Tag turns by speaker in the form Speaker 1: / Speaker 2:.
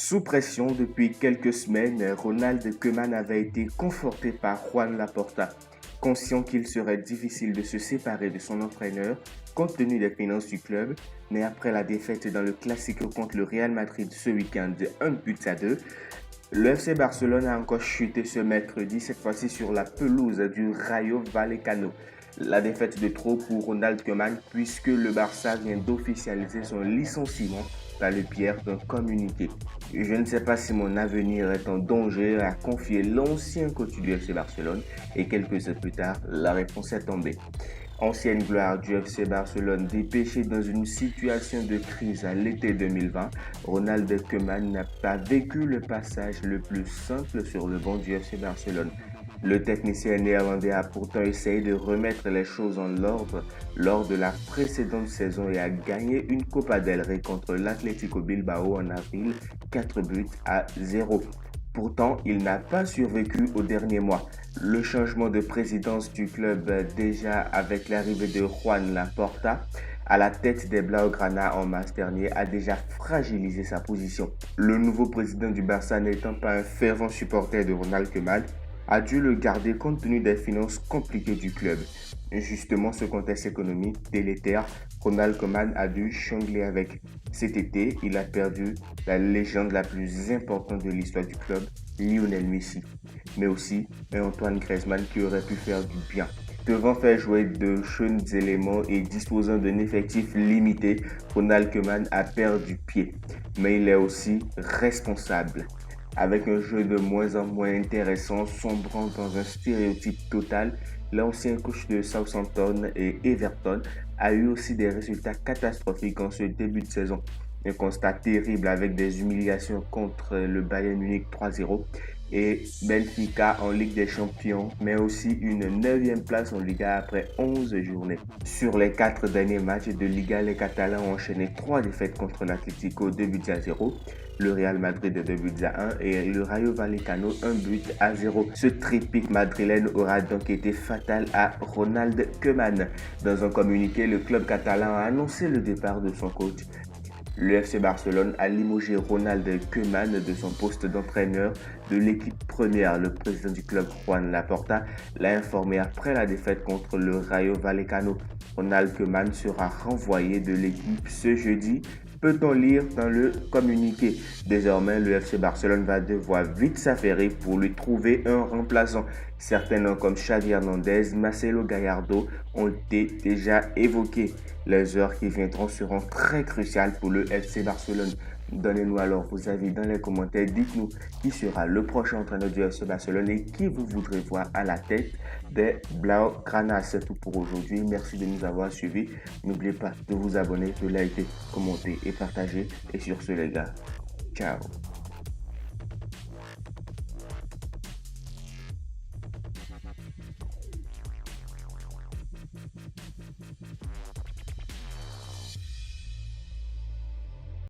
Speaker 1: Sous pression depuis quelques semaines, Ronald Koeman avait été conforté par Juan Laporta. Conscient qu'il serait difficile de se séparer de son entraîneur compte tenu des finances du club, mais après la défaite dans le Classico contre le Real Madrid ce week-end de 1-2, le FC Barcelone a encore chuté ce mercredi, cette fois-ci sur la pelouse du Rayo Vallecano. La défaite de trop pour Ronald Koeman puisque le Barça vient d'officialiser son licenciement par le biais d'un communiqué. Je ne sais pas si mon avenir est en danger, a confié l'ancien coach du FC Barcelone et quelques heures plus tard, la réponse est tombée. Ancienne gloire du FC Barcelone dépêché dans une situation de crise à l'été 2020, Ronald Koeman n'a pas vécu le passage le plus simple sur le banc du FC Barcelone. Le technicien néerlandais a pourtant essayé de remettre les choses en ordre lors de la précédente saison et a gagné une Copa del Rey contre l'Atlético Bilbao en avril, 4-0. Pourtant, il n'a pas survécu aux derniers mois. Le changement de présidence du club, déjà avec l'arrivée de Juan Laporta à la tête des Blaugrana en mars dernier, a déjà fragilisé sa position. Le nouveau président du Barça, n'étant pas un fervent supporter de Ronald Koeman, a dû le garder compte tenu des finances compliquées du club. Justement, ce contexte économique délétère, Ronald Koeman a dû jongler avec. Cet été, il a perdu la légende la plus importante de l'histoire du club, Lionel Messi, mais aussi un Antoine Griezmann qui aurait pu faire du bien. Devant faire jouer de jeunes éléments et disposant d'un effectif limité, Ronald Koeman a perdu pied, mais il est aussi responsable. Avec un jeu de moins en moins intéressant, sombrant dans un stéréotype total, l'ancien coach de Southampton et Everton a eu aussi des résultats catastrophiques en ce début de saison. Un constat terrible avec des humiliations contre le Bayern Munich 3-0 et Benfica en Ligue des Champions, mais aussi une 9e place en Liga après 11 journées. Sur les 4 derniers matchs de Liga, les Catalans ont enchaîné 3 défaites contre l'Atlético 2-0, le Real Madrid 2-1 et le Rayo Vallecano 1-0. Ce triptyque madrilène aura donc été fatal à Ronald Koeman. Dans un communiqué, le club catalan a annoncé le départ de son coach. Le FC Barcelone a limogé Ronald Koeman de son poste d'entraîneur de l'équipe première. Le président du club, Juan Laporta, l'a informé après la défaite contre le Rayo Vallecano. Ronald Koeman sera renvoyé de l'équipe ce jeudi, peut-on lire dans le communiqué. Désormais, le FC Barcelone va devoir vite s'affairer pour lui trouver un remplaçant. Certains noms comme Xavi Hernandez, Marcelo Gallardo ont été déjà évoqués. Les heures qui viendront seront très cruciales pour le FC Barcelone. Donnez-nous alors vos avis dans les commentaires. Dites-nous qui sera le prochain entraîneur du FC Barcelone et qui vous voudrez voir à la tête des Blaugrana. C'est tout pour aujourd'hui. Merci de nous avoir suivis. N'oubliez pas de vous abonner, de liker, commenter et partager. Et sur ce les gars, ciao.